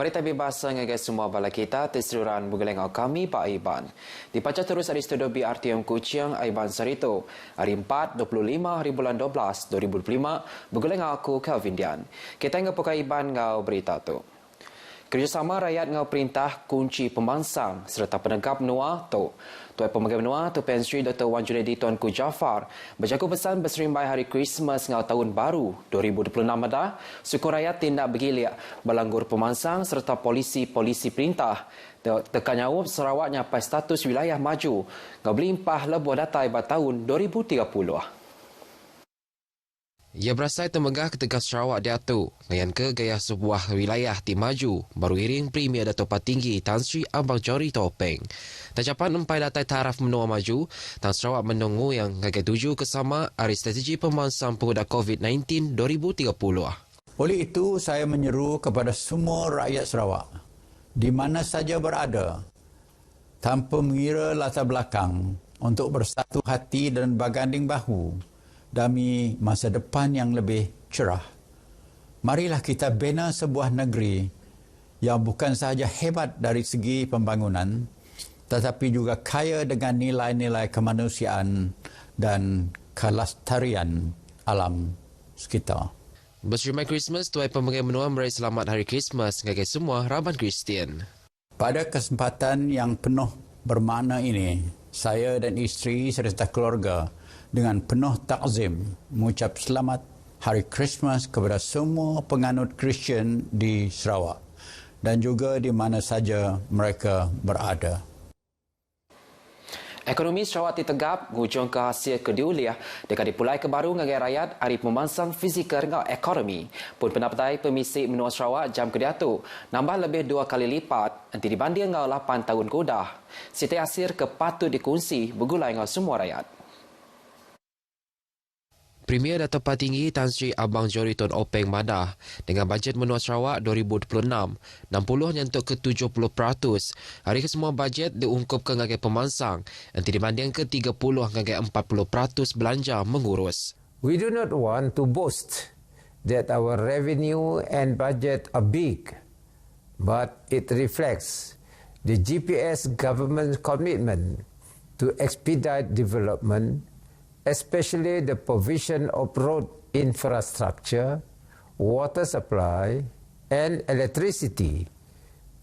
Merita bebasa ngagai semua bala kita terseluruhan bergelengau kami Pak Aiban. Dipaca terus dari studio BRTM Kuching Aiban Sarito. Hari 4, 25 hari bulan 12, 2025 bergelengau aku Kelvin Dian. Kita ingat Pak Aiban ngau berita tu. Kerjasama rakyat ngau perintah kunci pembangsang serta penegap menua tu. Tuan Pemegang Menua Tu Pen Sri Dr. Wan Junaidi Tuanku Jaafar berjaku pesan berserimbai hari Krismas ngau tahun baru 2026 dah. Suku rakyat tindak bergilik berlanggur pembangsang serta polisi perintah. Tekan nyawab Sarawak nyapai status wilayah maju ngau belimpah lebuh data ibat tahun 2030. Ia berasai temegah ketika Sarawak diatur ngayan ke gaya sebuah wilayah ti maju baru iring Premier Dato' Patinggi Tan Sri Abang Jori Topeng. Tacapan empai datai taraf menua maju, Tan Sarawak menunggu yang ngagai tuju kesama hari strategi pembangsang penguda COVID-19 2030. Oleh itu, saya menyeru kepada semua rakyat Sarawak di mana saja berada tanpa mengira latar belakang untuk bersatu hati dan berganding bahu demi masa depan yang lebih cerah. Marilah kita bina sebuah negeri yang bukan sahaja hebat dari segi pembangunan, tetapi juga kaya dengan nilai-nilai kemanusiaan dan kelestarian alam sekitar. Berserimai Christmas, Tuan Pemegang Menua meraih selamat Hari Christmas ngagai semua Raban Kristian. Pada kesempatan yang penuh bermakna ini, saya dan isteri serta keluarga dengan penuh takzim mengucap selamat Hari Krismas kepada semua penganut Kristian di Sarawak dan juga di mana saja mereka berada. Ekonomi Sarawak ditegap ngujung ke hasil kediuliah dekat dipulai ke baru ngagai rakyat hari pembangsang fizikal ngau ekonomi. Pun pendapatai pemisik menua Sarawak jam kediatu nambah lebih 2 kali lipat nanti dibanding ngau 8 tahun kemudah. Siti hasil kepatut dikongsi bergulai ngau semua rakyat. Premier Dato' Patinggi Tan Sri Abang Jori Tun Openg madah dengan bajet menua Sarawak 2026, 60 nyentuh ke 70%. Hari kesemua bajet diungkup ke ngagai pemansang, nanti dibanding ke 30 ngagai 40% belanja mengurus. We do not want to boast that our revenue and budget are big, but it reflects the GPS government's commitment to expedite development, especially the provision of road infrastructure, water supply, and electricity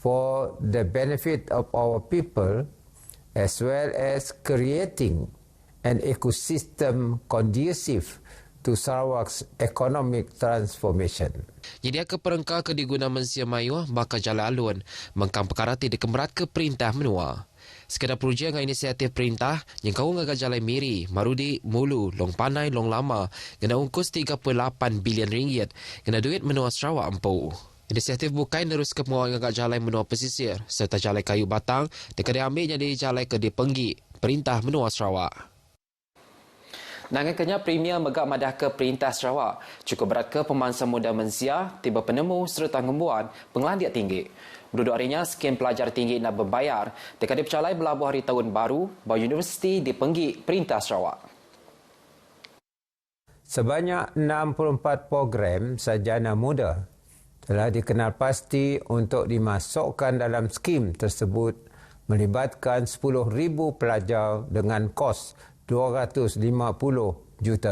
for the benefit of our people, as well as creating an ecosystem conducive to Sarawak's economic transformation. Jadi ke perengkah ke diguna mensia mayuh maka jalan alun mengkang perkara ti dikemerat ke perintah menua. Sekadar projek dengan inisiatif perintah yang kau ngagal jalan miri, marudi, mulu, long panai, long lama, kena ungkus 38 bilion ringgit, kena duit menua Sarawak empu. Inisiatif bukan terus ke penguang ngagal jalan menua pesisir, serta jalan kayu batang, dekat diambil jadi jalan ke dipenggi, perintah menua Sarawak. Nangankannya Premier megak madah ke perintah Sarawak, cukup berat ke pembangsang muda mensia, tiba penemu serta ngembuan penglandiat tinggi. Berduduk harinya, skim pelajar tinggi nak berbayar dekat dipercalai belabuh hari tahun baru, bahawa universiti dipenggi perintah Sarawak. Sebanyak 64 program sarjana muda telah dikenal pasti untuk dimasukkan dalam skim tersebut melibatkan 10,000 pelajar dengan kos RM250 juta.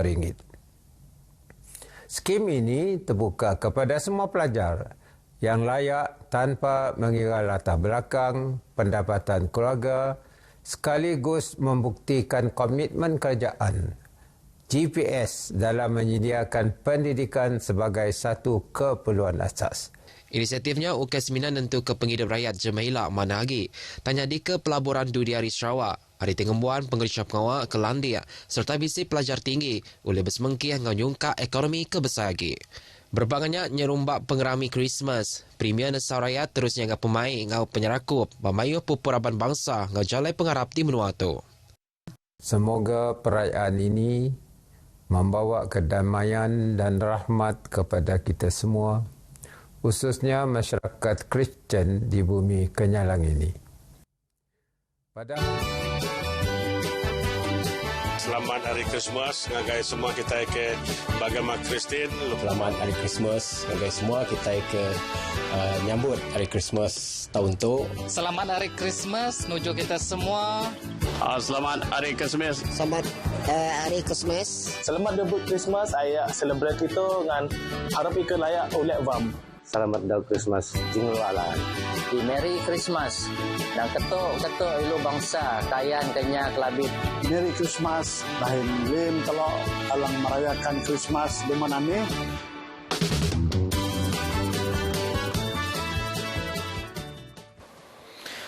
Skim ini terbuka kepada semua pelajar yang layak tanpa mengira latar belakang, pendapatan keluarga, sekaligus membuktikan komitmen kerajaan GPS dalam menyediakan pendidikan sebagai satu keperluan asas. Inisiatifnya UKS Minan tentu ke penghidup rakyat Jemaila mana lagi. Tanya di ke pelaburan Dudi Hari Sarawak. Hari Tengembuan pengerja pengawal ke Landia serta visi pelajar tinggi oleh bersemengkih nganyungka ekonomi kebesar lagi. Berbagannya nyerumbak pengerami Christmas. Premier Nesau Rakyat terus nyanggap pemain ngau penyerakup bamayu pupuraban bangsa ngau jalai pengharap di menua tu. Semoga perayaan ini membawa kedamaian dan rahmat kepada kita semua, khususnya masyarakat Kristian di bumi Kenyalang ini. selamat Hari Christmas ngagai semua kita ke Bagama Kristin. Selamat Hari Christmas ngagai semua kita ke nyambut Hari Christmas tahun tu. Selamat Hari Christmas nuju kita semua. Selamat Hari Christmas. Selamat Hari Christmas. Selamat debut Christmas. Saya celebrate itu dengan harap ikut layak oleh Vam. Selamat Hari Christmas. Jinglalan. Merry Christmas. Dan ketuk ilu bangsa kayan kenya kelabit. Merry Christmas. Lain lim kalau alang merayakan Christmas di mana ni.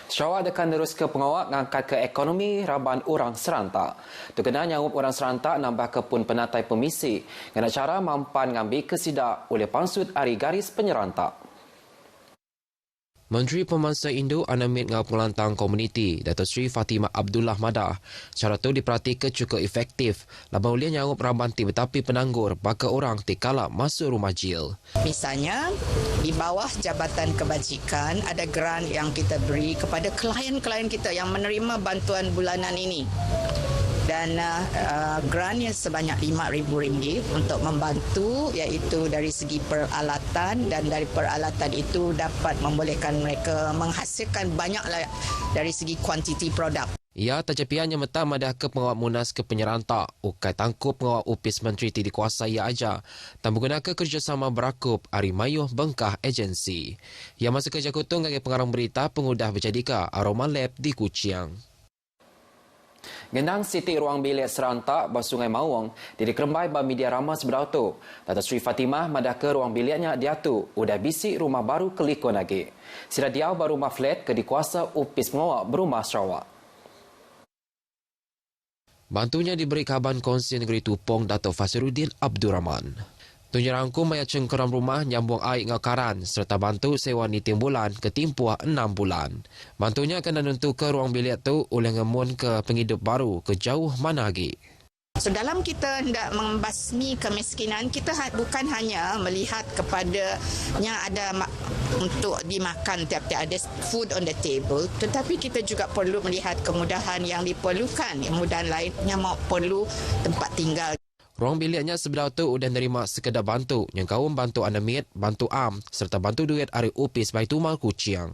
Sarawak akan terus ke pengawak ngangkat ke ekonomi raban orang serantak. Terkena nyangup orang serantak nambah ke pun penatai pemisi dengan cara mampan ngambil kesidak oleh pangsut hari garis penyerantak. Menteri Pemangsa Indo Anamit ngau pengelantang komuniti Dato' Sri Fatimah Abdullah Madah. Cara tu diperhatikan cukup efektif. Laban ulian nyangup rambanti betapi penanggur baka orang tikala masuk rumah jil. Misalnya, di bawah Jabatan Kebajikan ada grant yang kita beri kepada klien-klien kita yang menerima bantuan bulanan ini. Dan grantnya sebanyak RM5,000 untuk membantu iaitu dari segi peralatan dan dari peralatan itu dapat membolehkan mereka menghasilkan banyaklah dari segi kuantiti produk. Ia tajapiannya meta madah ke pengawal munas ke penyerantak. Ukai tangkup pengawal upis menteri ti dikuasai ia aja. Dan menggunakan kerjasama berakup Ari Mayuh Bengkah Agensi. Ia masa kerja kutung bagi pengarang berita pengudah berjadika Aroma Lab di Kuching. Gendang Siti Ruang Bilik Serantak Sungai Mawang dikerembai ba media ramah sebelah tu. Dato' Sri Fatimah madah ke ruang biliknya dia tu udah bisik rumah baru kelikon lagi. Sila dia baru rumah flat ke dikuasa upis pengawak berumah Sarawak. Bantunya diberi Kaban Kongsi Negeri Tupong Dato' Fasiruddin Abdul Rahman. Tunjurangku maya cengkeram rumah nyambung air ngakaran serta bantu sewa ni timbulan ke timpuah 6 bulan. Bantunya kena nentu ke ruang bilik tu oleh ngemun ke penghidup baru ke jauh mana lagi. So dalam kita hendak membasmi kemiskinan, kita bukan hanya melihat kepadanya ada untuk dimakan tiap-tiap ada food on the table, tetapi kita juga perlu melihat kemudahan yang diperlukan. Kemudahan lainnya perlu tempat tinggal. Ruang biliknya sebelah tu udah nerima sekedar bantu yang kaum bantu Anamit, bantu Am serta bantu duit Ari Upis Baitumal Kuching.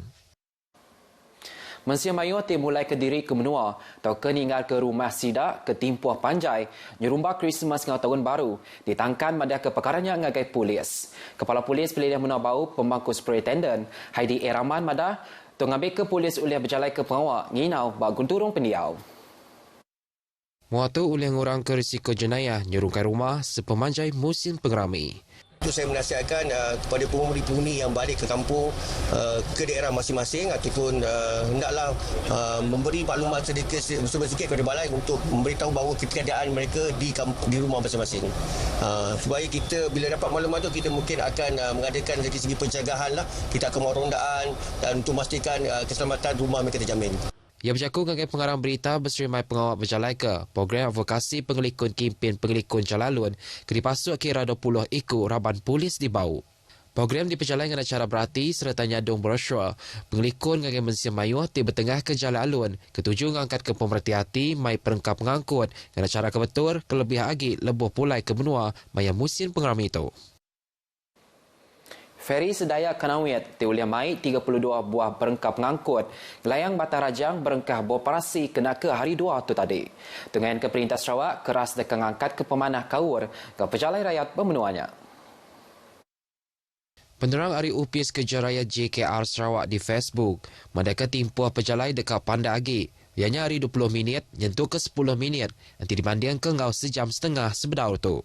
Mensia Mayu mulai ke diri ke menua atau ke ninggal ke rumah sidak ke timpuah panjai nyerumba Christmas ngau tahun baru ditangkan madah ke perkaranya ngagai polis. Kepala Polis Pilihan Menua Bau Pemangku Superintendent Heidi Eraman madah tu ngambil ke polis oleh berjalai ke pengawak nginau bak gunturung pendiau. Muatu oleh ngurang ke risiko jenayah nyerungkai rumah sepemanjai musim pengerami. Itu saya menasihatkan kepada penghuni-penghuni yang balik ke kampung ke daerah masing-masing ataupun hendaklah memberi maklumat sedikit kepada balai untuk memberitahu bahawa keadaan mereka di rumah masing-masing. Supaya kita bila dapat maklumat itu kita mungkin akan mengadakan dari segi pencegahan lah. Kita akan buat rondaan dan untuk memastikan keselamatan rumah mereka terjamin. Ia bercakap dengan pengarang berita berserimai pengawal berjalai ke program advokasi pengelikun kimpin pengelikun Jalalun ke dipasuk kira 20 ikut raban polis di Bau. Program diperjalai dengan cara berarti serta nyadung brosur pengelikun dengan Mensia Mayuh di bertengah ke Jalalun ketujuh ngangkat ke pemerhati mai perengkap pengangkut dengan cara kebetul kelebih agi lebuh pulai ke benua maya musim pengerami itu. Feri Sedaya Kanawit diulia mai 32 buah berengkap pengangkut Gelayang Batar Rajang berengkah beroperasi kena ke hari 2 tu tadi. Dengan ke Perintah Sarawak keras dekat ngangkat ke pemanah kaur ke pejalan rakyat pemenuhannya. Penerang Ari Upis Kejaraya JKR Sarawak di Facebook mendeka timpuah pejalai dekat Panda Agi. Ianya hari 20 minit nyentuh ke 10 minit nanti dibanding ke ngau sejam setengah sebedau tu.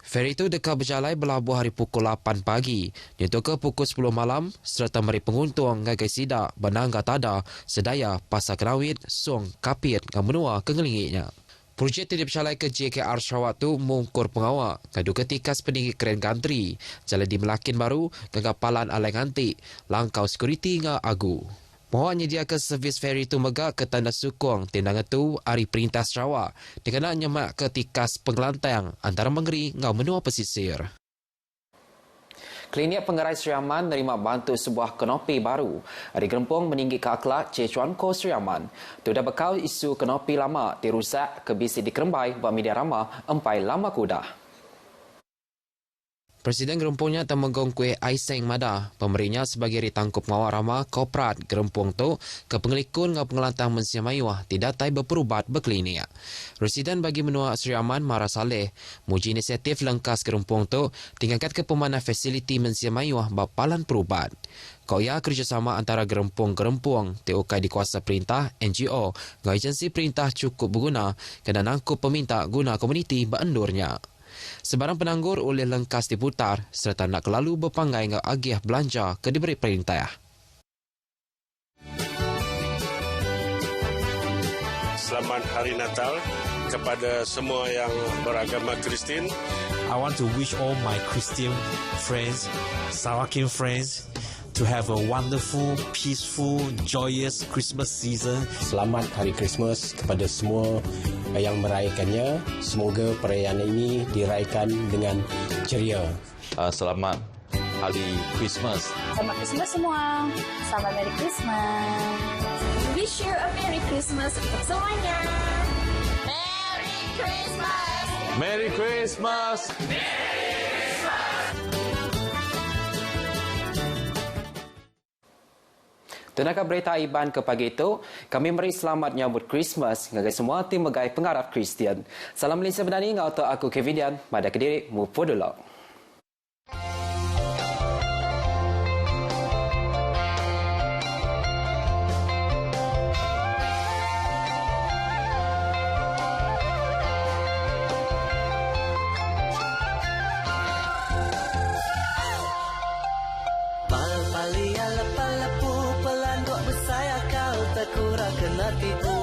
Feri itu dekat berjalai berlabuh hari pukul 8 pagi, nyentuh ke pukul 10 malam serta meri penguntung ngagai sidak benangga tada sedaya pasar Kenawit, Song, Kapit ngan menua ke ngelingiknya. Projek tidak berjalai ke JKR Sarawak tu mengungkur pengawak ngadu ketikas peninggi keren gantri, jalan di Melakin baru kegapalan alai ngantik, langkau sekuriti ngah agu. Mohon nyediakan servis feri itu megak ke tanda sukong tindangan tu Ari Perintah Sarawak dengan nyemak ke tikas pengelantang antara Mengeri ngau menua pesisir. Klinik Pengerai Sri Aman menerima bantu sebuah kenopi baru. Hari Gerempong meninggi ke akhlak Che Chuan Ko Sri Aman. Tudah bekal isu kenopi lama dirusak ke bisi dikerembai buat media ramah empai lama kuda. Presiden Gerempongnya Temenggong Kuih Aiseng Mada, pemberinya sebagai ritangkup ngawak ramah korporat Gerempong tu ke pengelikun ngau pengelantang Mensia Mayuah tidak tai berperubat berklinik. Residen bagi menua Sri Aman Mara Saleh, muji inisiatif lengkas Gerempong tu tingkatkan ke pemanah fasiliti Mensia Mayuah bapalan perubat. Koya kerjasama antara Gerempong TOK di kuasa perintah NGO ngau agensi perintah cukup berguna kena nangkup peminta guna komuniti beendurnya. Sebarang penanggur oleh lengkas diputar serta nak kelalu berpanggai ngau agiah belanja ke diberi perintah. Selamat Hari Natal kepada semua yang beragama Kristian. I want to wish all my Christian friends, Sarawakian friends, to have a wonderful, peaceful, joyous Christmas season. Selamat Hari Christmas kepada semua yang merayakannya. Semoga perayaan ini dirayakan dengan ceria. Selamat Hari Christmas. Selamat Christmas semua. Selamat Merry Christmas. Wish you a Merry Christmas untuk semuanya. Merry Christmas. Merry Christmas. Tenaga berita Iban ke pagi itu, kami beri selamat nyambut Christmas ngagai semua tim megai pengarap Kristian. Salam Malaysia Berdani ngau aku Kevin Dian, pada Kediri Mupodolok. Kurang kena tipu